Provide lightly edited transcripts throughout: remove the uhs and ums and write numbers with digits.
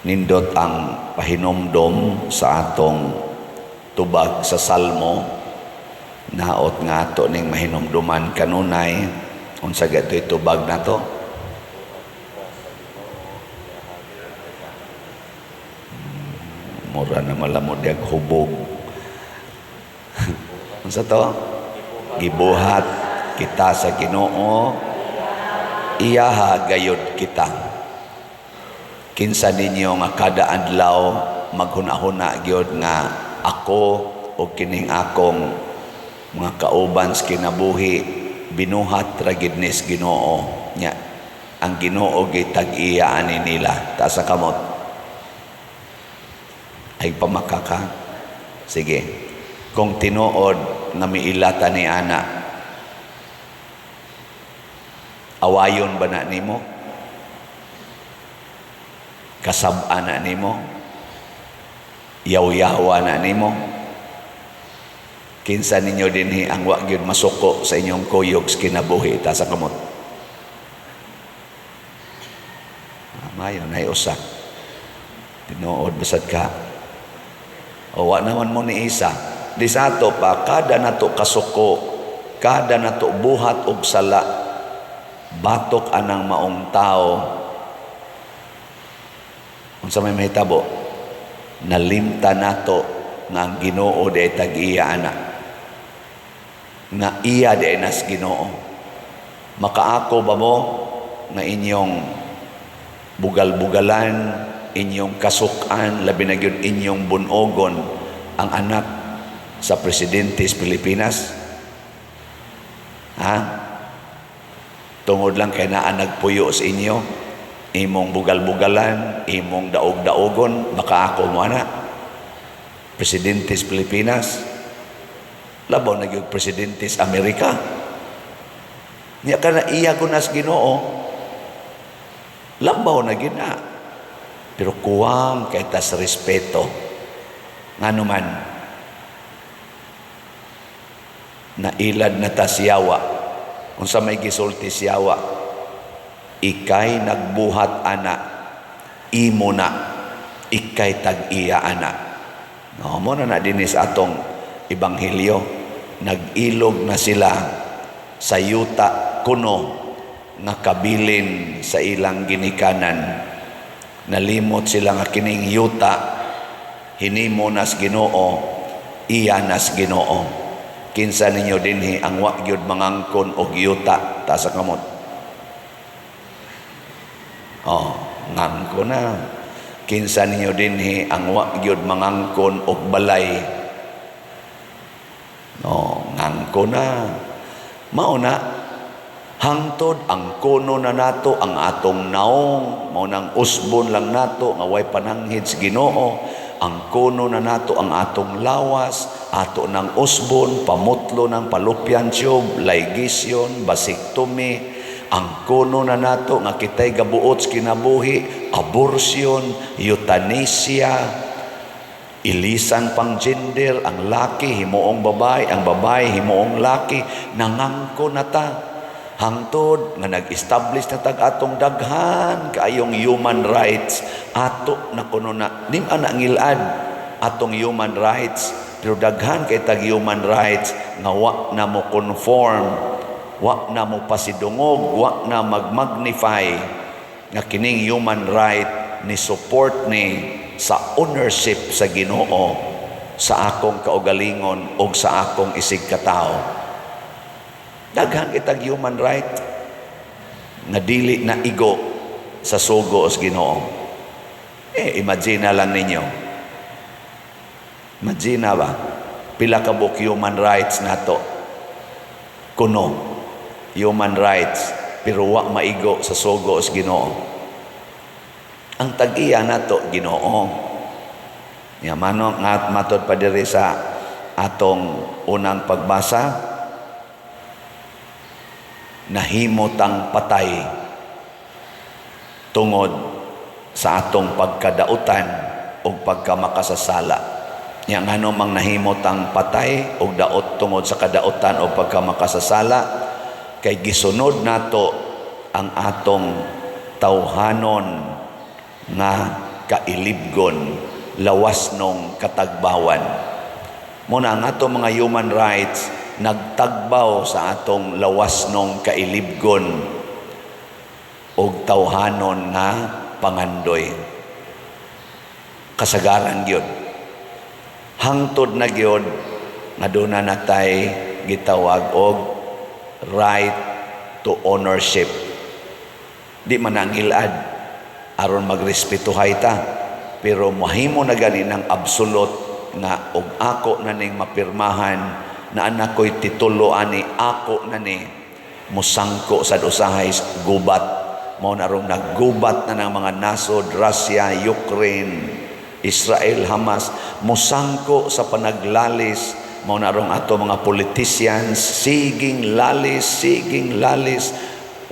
nindot ang pahinomdom sa atong tubag sa Salmo. Naot nga ato ning mahinomduman kanunay unsa gatoy tubag nato. Mura na malamod yag hubog. Unsa to? Gibuhat kita sa Ginoo, iyaha gayud kita. Kinsa ninyo nga kada adlaw maghuna-huna gyud nga ako o kining akong mga kauban sa kinabuhi binuhat ra gid ni Ginoo nya. Ang Ginoo gitag-iya ani nila. Taas sa kamot. Ay pamakaka. Sige. Kung tinuod nga miilata ni ana, awayon ba na nimo? Kasab-an na nimo? Yaw-yawa na nimo? Kinsa ninyo dinhi ang wa gyud masuko sa inyong kuyog sa kinabuhi ta sa kamot? Mayon ay usak. Tinuod basad ka. O wa naman mo ni isa. Di sa ato pa kada nato kasuko, kada nato buhat og sala, batok anang maong tao. Unsa may mahitabo? Nalimta nato nga ang Ginoo di tag-iya ana. Nga iya di nas Ginoo. Makaako ba mo na inyong bugal-bugalan, inyong kasukan, labi na gyud inyong bunogon ang anak sa presidente sa Pilipinas? Ha? Tungod lang kay naa nagpuyo sa inyo, imong bugal-bugalan, imong daog-daogon, makaako mo ana. Presidente sa Pilipinas, labaw na gyud presidente sa Amerika. Niya ka na iya gunas Ginoo, labaw na gyud na. Pero kuwang kay tas respeto. Ngano man, nailad na ta siyawa. Kung sa may gisulti siyawa, ikay nagbuhat ana, imo na, ikay tag-iya ana. No, mo na dinis atong ebanghelyo, nag-ilog na sila sa yuta kuno nga kabilin sa ilang ginikanan. Nalimot sila nga kining yuta, hinimo nas Ginoo, iya nas Ginoo. Kinsa ninyo dinhi ang wa gyud mangangkon og yuta ta sa kamot? Oh, ngangko na. Kinsa ninyo dinhi ang wa gyud mangangkon og balay? No, ngangko na. Mao na hangtod ang kuno na nato ang atong naong, mao nang usbon lang nato nga way pananghid sa Ginoo. Ang kuno na nato ang atong lawas, ato ng usbon, pamutlo ng fallopian tube, ligation, vasectomy. Ang kuno na nato nga kitay gabuot sa kinabuhi, abortion, euthanasia, ilisan pang gender, ang laki himuong babae, ang babae himuong laki, nangangko na ta. Hangtod nga nag-establish na tag atong daghan kaayong human rights ato na kuno na dim ana ngilad atong human rights, pero daghan kay tag human rights nga wa na mo conform, wa na mo pasidungog, wa na magmagnify nga kining human right ni support ni sa ownership sa Ginoo sa akong kaugalingon o sa akong isig katao. Daghan kitag human right nga dili na igo sa sugo sa Ginoo. Imagine na lang ninyo. Imagine ba? Pila ka buk human rights nato. Kuno, human rights, pero wa maigo sa sugo sa Ginoo. Ang tag-iya nato Ginoo. Nya mano nga matod pa diri sa atong unang pagbasa, nahimutang patay tungod sa atong pagkadautan o pagkamakasasala. Yang ano mang nahimutang patay o daot tungod sa kadautan o pagkamakasasala, kay gisunod nato ang atong tawhanon nga kailibgon, lawas nung katagbawan. Muna ang ato mga human rights nagtagbaw sa atong lawas nung kailibgon og tawhanon na pangandoy. Kasagaran gyud. Hangtod na gyud nga doon na natay gitawag og right to ownership. Di man ang hilad aron magrespetuhay ta, pero mahimo na gani ng absolute nga og ako na ning mapirmahan na anak ko'y titulo ani ako na ni musangko sa usahay gubat. Mao na rong naggubat na ng mga nasod, Russia, Ukraine, Israel, Hamas, musangko sa panaglalis. Mao na rong ato mga politicians, siging lalis,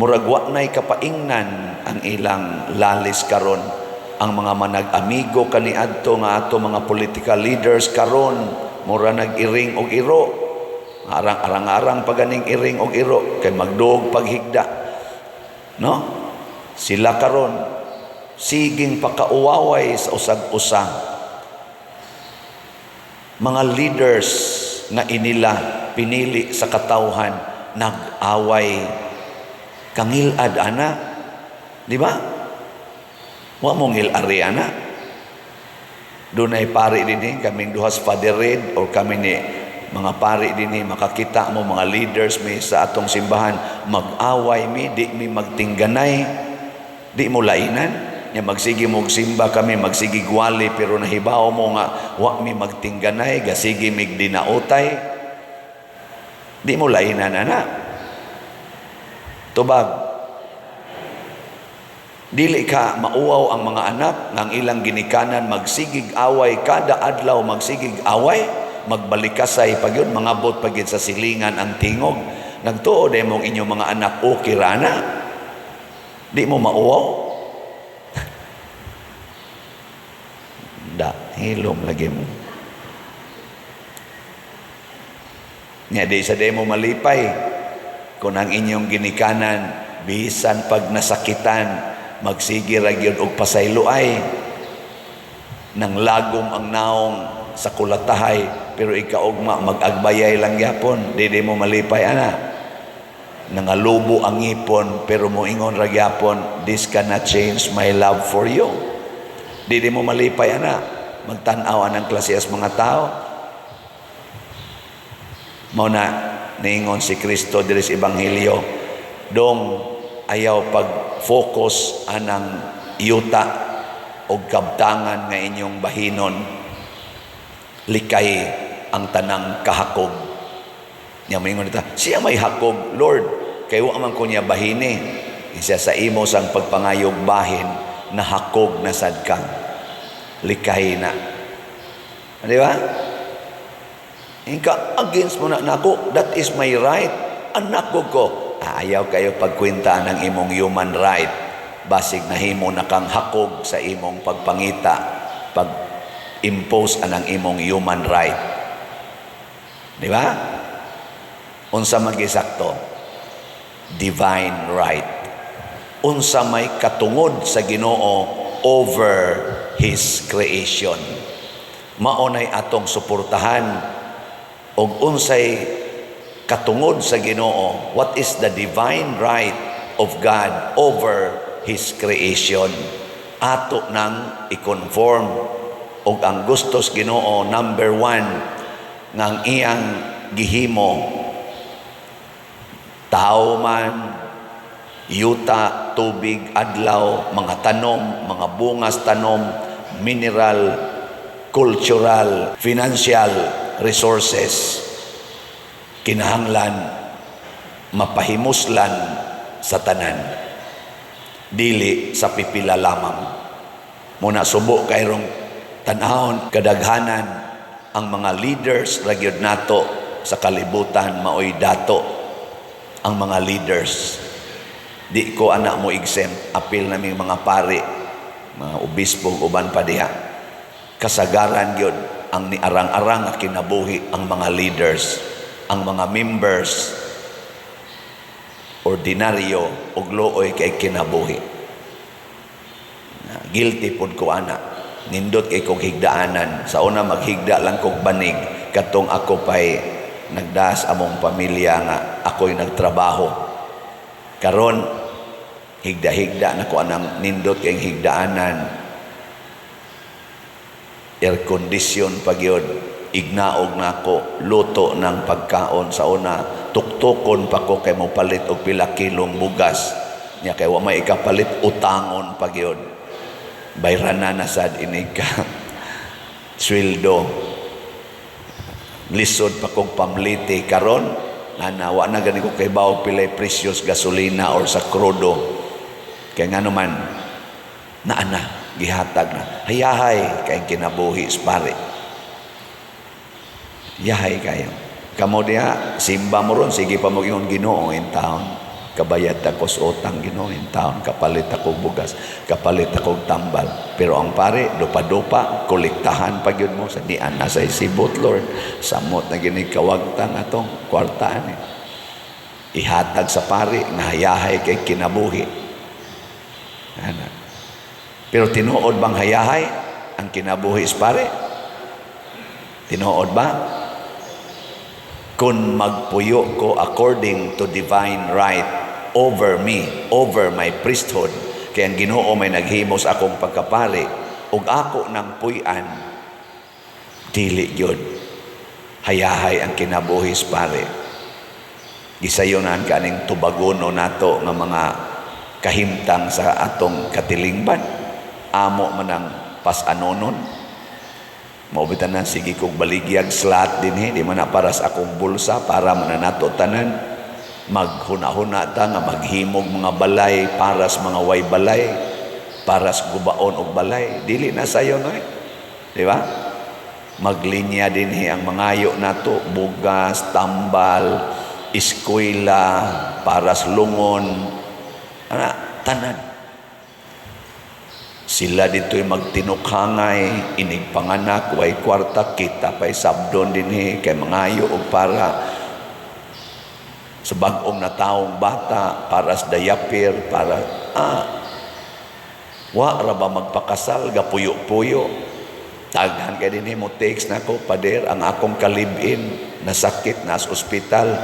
murag wa nay kapaingnan ang ilang lalis karon. Ang mga manag-amigo kaniadto nga ato mga political leaders karon, mura nag-iring og iro. Arang-arang paganing iring og iro kay magduog paghigda. No? Sila karon siging pakauwaway sa usag-usa. Mga leaders nga inila pinili sa katawhan nag-away kangilad ana, di ba? Wa mong ngil-ari ana. Dunay pari dinhi kaming duhas Father Red or kami ni mga pari dinhi makakita mo mga leaders mi sa atong simbahan mag-away mi, di mi magtingganay. Di mo lainan, nya magsigi mong simba kami, magsigi gwali, pero nahibaw mo nga, wa mi magtingganay, gasigi mig dinautay. Di mo lainan, anak. Tubag. Dili ka mauwaw ang mga anak, ng ilang ginikanan, magsigig away, kada adlaw magsigig away, magbalikasay pag yun, mga bot pag sa silingan ang tingog. Nagtuod mong inyong mga anak, okay rana. Di mo mauwaw? Da, hilom lagi mo. Nya di sa mo malipay. Kung ang inyong ginikanan, bisan pag nasakitan, magsige ra gyud og pasayloay. Nang lagom ang naong sa kulatahay, pero ikaugma mag-agbayay lang yapon, di mo malipay ana. Nangalubo ang ngipon pero moingon ra gyapon, this cannot change my love for you. Di mo malipay ana, magtan-aw anang klasehas mga tao. Mao na niingon si Kristo diri sa ebanghelyo, dong ayaw pag-focus anang yuta o kabtangan nga inyong bahinon, likay ang tanang kahakog. Niya moingon nita, siya may hakog, Lord, kay wa man ko niya bahini. Isa sa imo sang pagpangayog bahin na hakog na sad kang likay na. Di ba? Inka against mo na nako, that is my right. Anak ko. Ayaw kayo pagkwenta ng imong human right. Basig nahimo na kang hakog sa imong pagpangita, pag-impose anang imong human right. Di ba? Unsa magisakto? Divine right. Unsa may katungod sa Ginoo over His creation. Maunay atong suportahan og unsay katungod sa Ginoo. What is the divine right of God over His creation? Ato nang i-conform og ang gustos Ginoo, number 1, ngang iyang gihimo, tao man, yuta, tubig, adlaw, mga tanom, mga bungas tanom, mineral, cultural, financial resources, kinahanglan, mapahimuslan sa tanan. Dili sa pipila lamang. Muna subo kayrong tanahon, kadaghanan, ang mga leaders, ragyod nato sa kalibutan, maoy dato ang mga leaders. Di ko anak mo exempt, apil naming mga pari, mga obispo, uban pa diha. Kasagaran yun ang niarang-arang na kinabuhi ang mga leaders, ang mga members, ordinaryo, ug looy kay kinabuhi. Guilty pud ko ana. Nindot kay kog higdaanan. Sa una maghigda lang kog banig katong ako pay nagdaas among pamilya nga ako'y nagtrabaho. Karon higda-higda na ko anang nindot kay higdaanan. Air condition pagyod, ignaog na ko, luto ng pagkaon sa una, tuktukon pa ko kay mo palit og pila kilong bugas. Nya kay wa may ikapalit utangon pagyod. Bayrana na sad inig ka sweldo. Lisod pa kong pamliti karon wa na gani ko kay bawo pilay precious gasolina or sa krudo. Kaya nga naman naana gihatag na hayahay kay kinabuhi pare. Yahay kayo. Kamo diha simba mo ron sige pa mo ingon Ginoo in town. Kabayad ako sa utang Ginoo in town, kapalit ako bugas, kapalit ako tambal. Pero ang pare dupa-dupa kolektahan pa gyud mo sa dian nasa isibot Lord. Samot na gini kawagtang atong kwartaan. Ihatag sa pare nga hayahay kay kinabuhi. Ana. Pero tinuod bang hayahay ang kinabuhi pare? Tinuod ba? Kung magpuyo ko according to divine right over me, over my priesthood, kaya ang Ginoo may naghimos akong pagkapari, ug ako ng puy-an, dili yun. Hayahay ang kinabuhi pare. Gisayonan kaning tubagono nato nga mga kahimtang sa atong katilingban. Amo manang pas-anonon. Maubitan na, sige kong baligyag slot din di man na para sa akong bulsa, para mananato tanan. Maghuna-huna ta nga maghimog mga balay, para sa mga way balay, para sa gubaon og balay. Dili na sayo no di ba? Maglinya din ang mangayo nato, bugas, tambal, eskwela, para sa lungon, tanan. Sila dito'y magtinukhangay, inigpanganak, way kwarta, kita pa'y sabdon din kay mangayo o para sa bagong na taong bata, para sa dayapir, para, wa ra ba magpakasal, gapuyo-puyo. Taghan kay din mo text na ko, pader, ang akong kalibin, nasakit, nas ospital,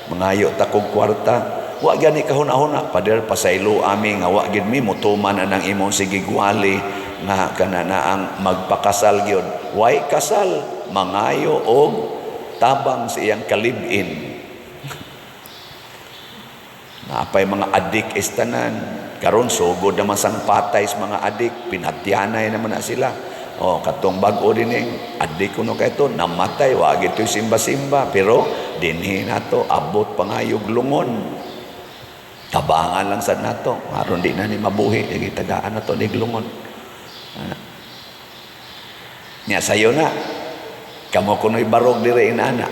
mangayo ta kong kwarta. Wa gani kahuna-huna pader pasaylo ami nga wa gid mi mutuman anang imong sige gwali nga kanana ang magpakasal gyud. Way kasal mangayo og tabang sa iyang kalibin. Napay mga adik istanan karon sugod naman sang patay sa mga adik, pinatyanay naman na sila. Katong bag-o din adik kuno kay to namatay wa gid toy simba-simba pero dinhi nato abot pangayog lungon. Tabangan lang sa nato, maron di na ni mabuhi, tagaan na to ni glungon. Nya sayo na, kamo kuno'y barog dire inana.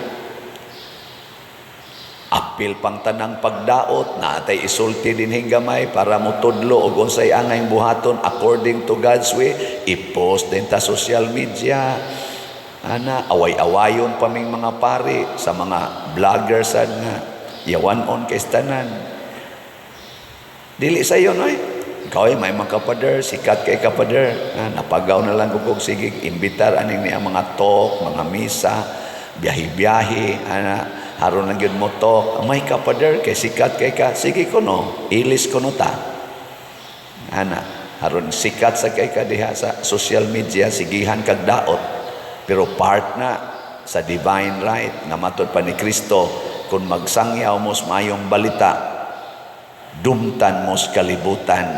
Apil pang tanang pagdaot, natay isulti din hingamay para mo tudlo o unsay angay buhaton according to God's way, i-post din ta social media. Away-awayon pa ming mga pari sa mga vloggers nga, yawan-on kay tanan. Dili sa iyo, no? Ikaw ay may mga kapader, sikat kay kapader. Napagaw na lang kung sige, imbitar aning niya mga talk, mga misa, biyahe-biyahe, haron lang yun mo talk. May kapader, kay sikat kay ka. Sige ko no, ilis ko no ta. Haron sikat sa kay ka diha sa social media, sigihan kag daot. Pero part na sa divine right, nga matod pa ni Kristo, kung magsangyaw mo sa mayong balita, dumtan mos kalibutan,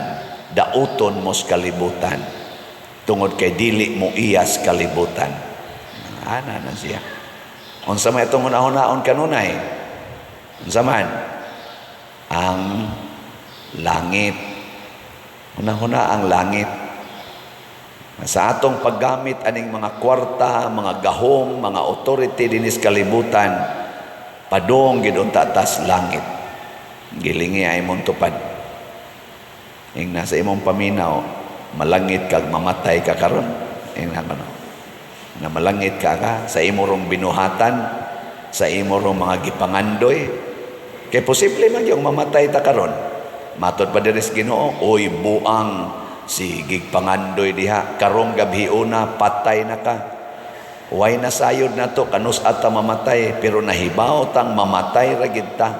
dauton mos kalibutan, tungod kay dili mo iyas kalibutan. Na siya. Unsa may itong una-unaon kanunay? Unsa man? Ang langit. Una-una ang langit. Sa atong paggamit aning mga kwarta, mga gahom, mga authority dinis kalibutan, padong gid unta tas langit. Gilingi ay mong tupad. Ing nasa imong paminaw, malangit kag mamatay ka karon. Ing na malangit ka sa imong binuhatan, sa imong mga gipangandoy. Kay posible man yung mamatay ta karon. Matod pa diri sa Ginoo, oy buang Sigig pangandoy diha, karong gabi una patay na ka. Way nasayod na to, kanus ata mamatay, pero nahibaw tang mamatay ra gid ta.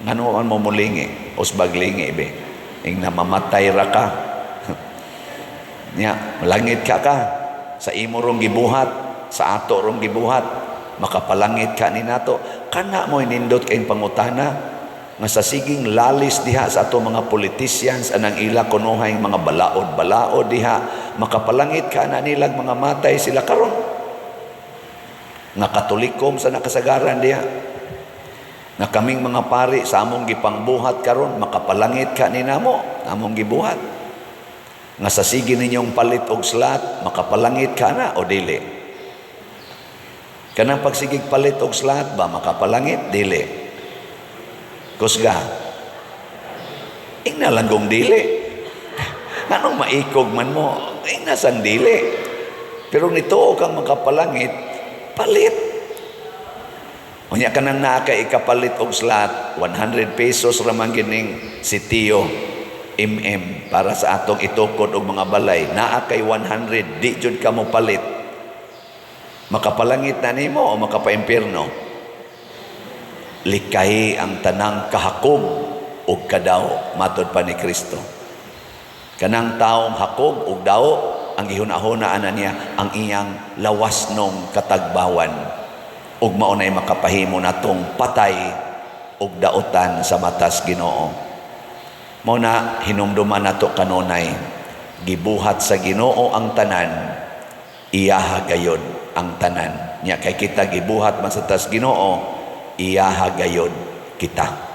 Ngano man mo mulingi, usbaglingi be. Ing na mamatay ra ka. Nya, malangit ka sa imo rong gibuhat, sa ato rong gibuhat, makapalangit ka ni nato. Kana mo inindot kayong pangutana, nga sa siging lalis diha sa ato mga politicians, anang ila kunuhay mga balaod diha, makapalangit ka na nilag mga matay sila karon. Nga katolikom sa nakasagaran diha, nga kaming mga pari sa among gipangbuhat karon, makapalangit ka ni namo, among gibuhat. Nga sa sige ninyong palit og slat, makapalangit ka na o dili? Kanang pagsigig palit og slat ba makapalangit? Dili. Kusga, ingna langgong dili. Anong maikog man mo? Ingna sang dili. Pero nito kang makapalangit, palit. Unya ka nang ikapalit og slat, 100 pesos ramang gining sitiyo, para sa atong itukod og mga balay. Naa kay 100, di jud ka mo palit. Makapalangit na nimo o makapaimpierno? Likay ang tanang kahakog ug kadaw, matod pa ni Kristo. Kanang taong hakog ug daw, ang gihunahuna ana niya ang iyang lawasnong katagbawan, ug maunay makapahimo natong patay ug daotan sa matas Ginoo. Mao na hinumduman nato kanunay, gibuhat sa Ginoo ang tanan, iyaha gayud ang tanan. Nya kay kita gibuhat man sa tas Ginoo, iyaha gayud kita.